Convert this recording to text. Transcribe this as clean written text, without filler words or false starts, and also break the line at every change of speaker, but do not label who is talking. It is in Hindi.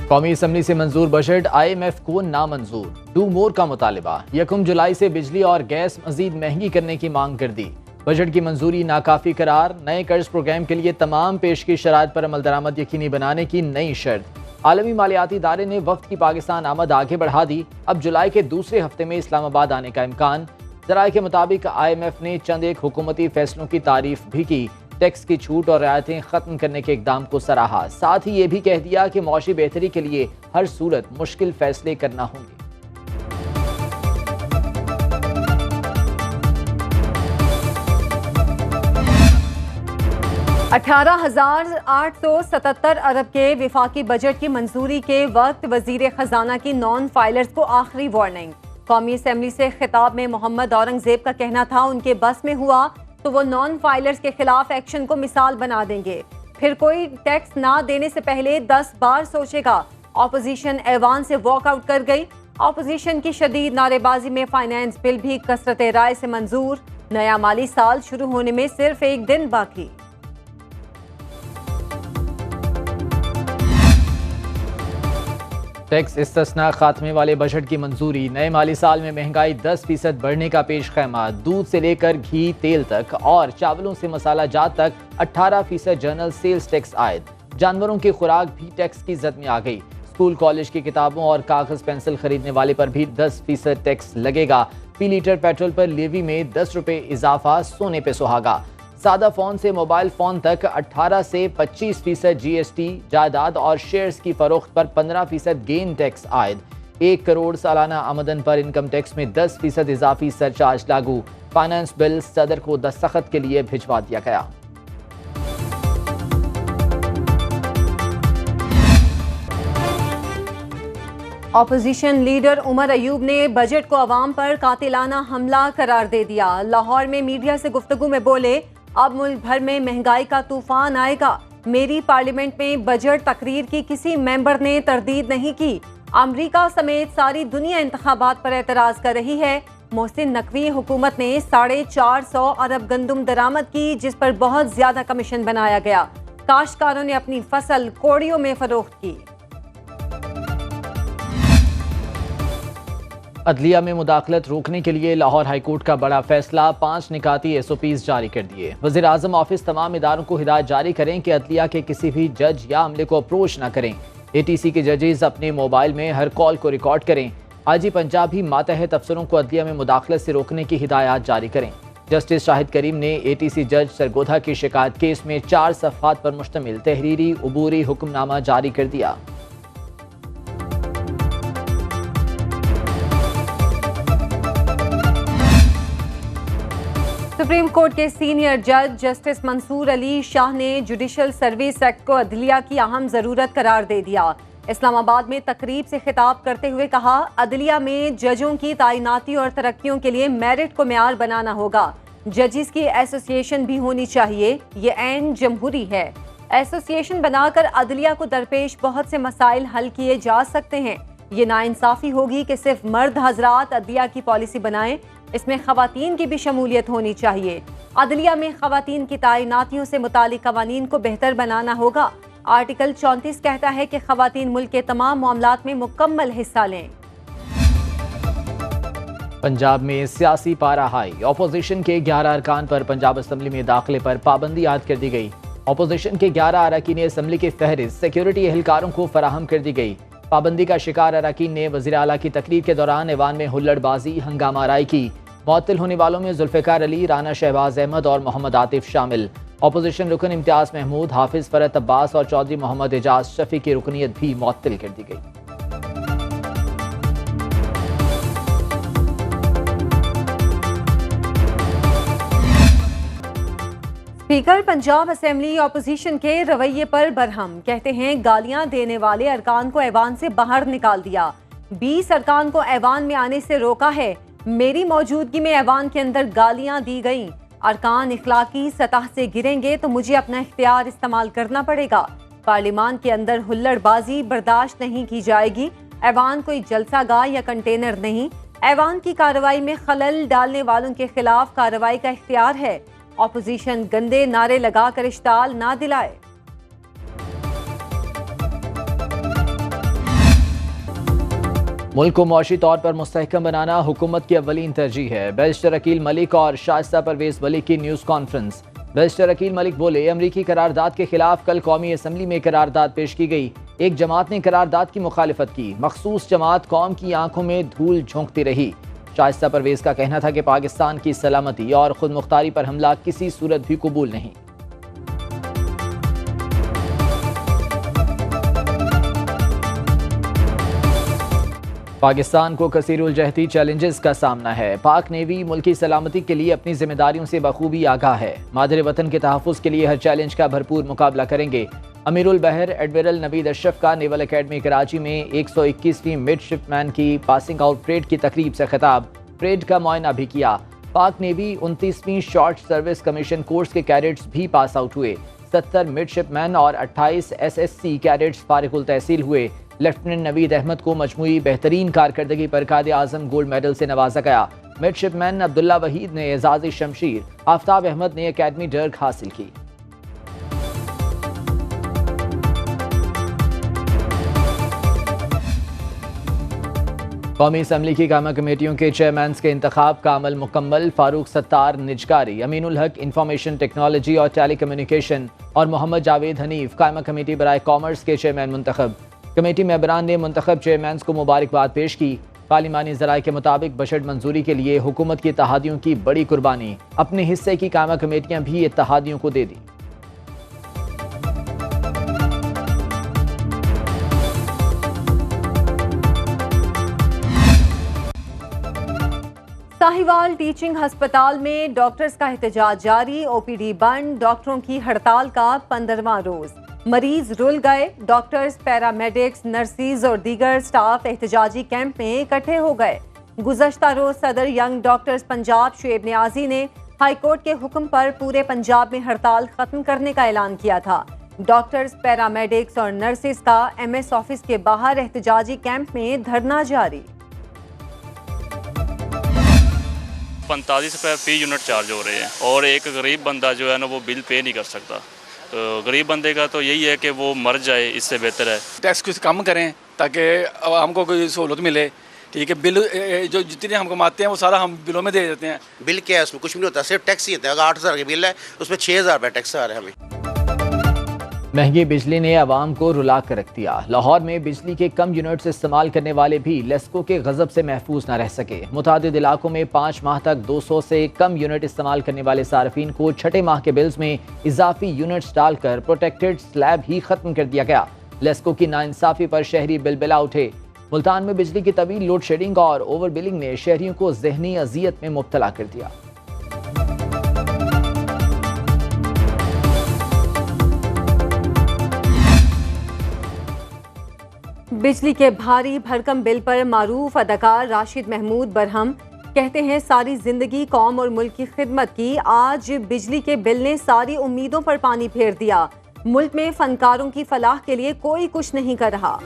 कौमी असम्बली से मंजूर बजट, IMF को नामंजूर। डू मोर का मुतालिबा। 1 जुलाई से बिजली और गैस मजीद महंगी करने की मांग कर दी। बजट की मंजूरी नाकाफी करार। नए कर्ज प्रोग्राम के लिए तमाम पेशगी शराइत पर अमल दरामद यकीनी बनाने की नई शर्त। आलमी मालियाती इदारे ने वक्त की पाकिस्तान आमद आगे बढ़ा दी। अब जुलाई के दूसरे हफ्ते में इस्लामाबाद आने का इम्कान। जराये के मुताबिक IMF ने चंद एक हुकूमती फैसलों की तारीफ भी की। टैक्स की छूट और रियायतें खत्म करने के इकदाम को सराहा। साथ ही ये भी कह दिया कि मौशी बेहतरी के लिए हर सूरत मुश्किल फैसले करना होंगे।
18,877 अरब के विफाकी बजट की मंजूरी के वक्त वजीर खजाना की नॉन फाइलर्स को आखिरी वार्निंग। कौमी असम्बली से खिताब में मोहम्मद औरंगजेब का कहना था उनके बस में हुआ तो वो नॉन फाइलर्स के खिलाफ एक्शन को मिसाल बना देंगे, फिर कोई टैक्स ना देने से पहले 10 बार सोचेगा। ऑपोजिशन ऐवान से वॉकआउट कर गई। ऑपोजिशन की शदीद नारेबाजी में फाइनेंस बिल भी कसरत राय से मंजूर। नया माली साल शुरू होने में सिर्फ एक दिन बाकी।
टैक्स इस्तिस्ना खात्मे वाले बजट की मंजूरी। नए माली साल में महंगाई 10% बढ़ने का पेश खैमा। दूध से लेकर घी तेल तक और चावलों से मसाला जात तक 18% जनरल सेल्स टैक्स आयद। जानवरों की खुराक भी टैक्स की जद में आ गई। स्कूल कॉलेज की किताबों और कागज पेंसिल खरीदने वाले पर भी 10% टैक्स लगेगा। फी लीटर पेट्रोल पर लेवी में 10 रुपए इजाफा। सोने पे सुहागा। सादा फोन से मोबाइल फोन तक 18 से 25% GST। जायदाद और शेयर्स की फरोख्त पर 15% गेन टैक्स आयद। 1 करोड़ सालाना आमदन पर इनकम टैक्स में 10% इजाफी सरचार्ज लागू। फाइनेंस बिल सदर को दस्तखत के लिए भिजवा दिया गया।
ऑपोजिशन लीडर उमर अयूब ने बजट को अवाम पर कातिलाना हमला करार दे दिया। लाहौर में मीडिया से गुफ्तगू में बोले, अब मुल्क भर में महंगाई का तूफान आएगा। मेरी पार्लियामेंट में बजट तकरीर की किसी मेंबर ने तरदीद नहीं की। अमरीका समेत सारी दुनिया इंतखाबात पर एतराज कर रही है। मोहसिन नकवी हुकूमत ने 450 अरब गंदुम दरामद की, जिस पर बहुत ज्यादा कमीशन बनाया गया। काश्तकारों ने अपनी फसल कोड़ियों में फरोख्त की।
अदलिया में मुदाखलत रोकने के लिए लाहौर हाईकोर्ट का बड़ा फैसला। 5 निकाती SOPs जारी कर दिए। वज़ीर आज़म ऑफिस तमाम इदारों को हिदायत जारी करें कि अदलिया के किसी भी जज या अमले को अप्रोच न करें। ATC के जजेस अपने मोबाइल में हर कॉल को रिकॉर्ड करें। IG पंजाब भी मातहत अफसरों को अदलिया में मुदाखलत से रोकने की हिदायत जारी करें। जस्टिस शाहिद करीम ने ATC जज सरगोधा की शिकायत केस में 4 सफ़हात पर मुश्तमिल तहरीरी उबूरी हुक्मनामा जारी कर दिया।
सुप्रीम कोर्ट के सीनियर जज जस्टिस मंसूर अली शाह ने जुडिशल सर्विस एक्ट को अदलिया की अहम जरूरत करार दे दिया। इस्लामाबाद में तकरीब से खिताब करते हुए कहा, अदलिया में जजों की तैनाती और तरक्कियों के लिए मेरिट को मेयार बनाना होगा। जजिस की एसोसिएशन भी होनी चाहिए। ये ऐन जमहूरी है। एसोसिएशन बनाकर अदलिया को दरपेश बहुत से मसाइल हल किए जा सकते हैं। ये नाइंसाफी होगी कि सिर्फ मर्द हजरात अदलिया की पॉलिसी बनाएं। इसमें खवातीन की भी शमूलियत होनी चाहिए। अदलिया में खवातीन की तैनातियों से मुतालिक कवानीन को बेहतर बनाना होगा। आर्टिकल 34 कहता है कि खवातीन मुल्क के तमाम मामलात में मुकम्मल हिस्सा लें।
पंजाब में सियासी पारा हाई। ऑपोजिशन के 11 अरकान पर पंजाब असम्बली में दाखिले पर पाबंदी आयद कर दी गई। ऑपोजिशन के 11 अरकान असम्बली की फहरिस्त सिक्योरिटी एहलकारों को फराहम कर दी गई। पाबंदी का शिकार अरकान ने वज़ीर आला की तकरीर के दौरान ऐवान में हुल्लड़बाजी हंगामा आराई की। मुअत्तल होने वालों में जुल्फ़िकार अली, राना शहबाज अहमद और मोहम्मद आतिफ शामिल। ऑपोजिशन रुकन इम्तियाज महमूद, हाफिज फरत अब्बास और चौधरी मोहम्मद एजाज शफी की रुकनीत भी मुअत्तल कर दी गई।
स्पीकर पंजाब असेंबली ऑपोजिशन के रवैये पर बरहम। कहते हैं, गालियां देने वाले अरकान को ऐवान से बाहर निकाल दिया। 20 अरकान को ऐवान में आने से रोका है। मेरी मौजूदगी में ऐवान के अंदर गालियां दी गईं। अरकान इखलाकी सतह से गिरेंगे तो मुझे अपना इख्तियार इस्तेमाल करना पड़ेगा। पार्लिमान के अंदर हुल्लड़बाजी बर्दाश्त नहीं की जाएगी। ऐवान कोई जलसागाह या कंटेनर नहीं। ऐवान की कार्रवाई में खलल डालने वालों के खिलाफ कार्रवाई का इख्तियार है। ऑपोजिशन गंदे नारे लगाकर इश्ताल ना दिलाए।
मुल्क को मुआशी तौर पर मुस्तहकम बनाना हुकूमत की अव्वलीन तरजीह है। बैरिस्टर अकील मलिक और शाइस्ता परवेज वली की news conference. Barrister Aqeel Malik बोले, अमरीकी करारदाद के खिलाफ कल कौमी असम्बली में करारदाद पेश की गई। एक जमात ने करारदाद की मुखालिफत की। मखसूस जमात कौम की आंखों में धूल झोंकती रही। शाइस्ता परवेज का कहना था कि पाकिस्तान की सलामती और खुद मुख्तारी पर हमला किसी सूरत भी कबूल नहीं। पाकिस्तान को कसीरुल जहती चैलेंजेस का सामना है। पाक नेवी मुल्की सलामती के लिए अपनी जिम्मेदारियों से बखूबी आगाह है। मादरे वतन के तहफ़्फ़ुज़ के लिए हर चैलेंज का भरपूर मुकाबला करेंगे। अमीरुल बहर एडमिरल नवीद अशरफ का नेवल अकेडमी कराची में 121वीं मिडशिपमैन की पासिंग आउट परेड की तकरीब से खिताब। परेड का मुआयना भी किया। पाक नेवी 29वीं शॉर्ट सर्विस कमीशन कोर्स के कैडेट्स भी पास आउट हुए। 70 मिडशिपमैन और 28 SSC कैडेट्स फारिगुल तहसील हुए। लेफ्टिनेंट नवीद अहमद को मजमूई बेहतरीन कारकर्दगी पर कायदे आज़म गोल्ड मेडल से नवाजा गया। मिडशिपमैन अब्दुल्ला वहीद ने एजाज़ी शमशीर, आफ्ताब अहमद ने अकेडमी डर्ग हासिल की। कौमी असम्बली की कायमा कमेटियों के चेयरमैन के इंतखाब का अमल मुकम्मल। फारूक सत्तार निजकारी, अमीनुल हक इंफॉर्मेशन टेक्नोलॉजी और टेली कम्युनिकेशन और मोहम्मद जावेद हनीफ कायमा कमेटी बराए कॉमर्स के चेयरमैन मुंतखब। कमेटी मेंबरान ने मुंतखब चेयरमैन को मुबारकबाद पेश की। पार्लिमानी ज़राए के मुताबिक बजट मंजूरी के लिए हुकूमत की इत्तहादियों की बड़ी कुर्बानी। अपने हिस्से की कायमा कमेटियां भी इत्तहादियों को दे दी।
साहिवाल टीचिंग हस्पताल में डॉक्टर्स का एहतजाज जारी। OPD बंद, डॉक्टरों की हड़ताल का 15वां रोज। मरीज रुल गए। डॉक्टर्स, पैरामेडिक्स, नर्सिस और दीगर स्टाफ एहतजाजी कैंप में इकट्ठे हो गए। गुज़श्ता रोज सदर यंग डॉक्टर्स पंजाब शुएब नियाजी ने हाईकोर्ट के हुक्म पर पूरे पंजाब में हड़ताल खत्म करने का ऐलान किया था। डॉक्टर्स, पैरामेडिक्स और नर्सिस का MS ऑफिस के बाहर एहतजाजी कैंप में धरना जारी।
45 रुपये फी यूनिट चार्ज हो रहे हैं और एक गरीब बंदा जो है ना वो बिल पे नहीं कर सकता। तो गरीब बंदे का तो यही है कि वो मर जाए, इससे बेहतर है
टैक्स कुछ कम करें ताकि हमको कोई सहूलत मिले। ठीक है, बिल जो जितने हम कमाते हैं वो सारा हम बिलों में दे देते हैं।
बिल क्या है, उसमें कुछ भी नहीं होता, सिर्फ टैक्स ही होता है। अगर 8000 का बिल है उसमें 6000 रुपये टैक्स आ रहा है हमें।
महंगी बिजली ने आवाम को रुला कर रख दिया। लाहौर में बिजली के कम यूनिट्स इस्तेमाल करने वाले भी लेस्को के गजब से महफूज न रह सके। मुतादिद इलाकों में 5 माह तक 200 से कम यूनिट इस्तेमाल करने वाले सार्फिन को छठे माह के बिल्स में इजाफी यूनिट्स डालकर प्रोटेक्टेड स्लैब ही खत्म कर दिया गया। लेस्को की नाइंसाफी पर शहरी बिलबिला उठे। मुल्तान में बिजली की तवील लोड शेडिंग और ओवर बिलिंग ने शहरियों को जहनी अजियत में मुब्तला कर दिया।
बिजली के भारी भरकम बिल पर मारूफ अदाकार राशिद महमूद बरहम कहते हैं, सारी जिंदगी कौम और मुल्क की खिदमत की, आज बिजली के बिल ने सारी उम्मीदों पर पानी फेर दिया। मुल्क में फनकारों की फलाह के लिए कोई कुछ नहीं कर रहा।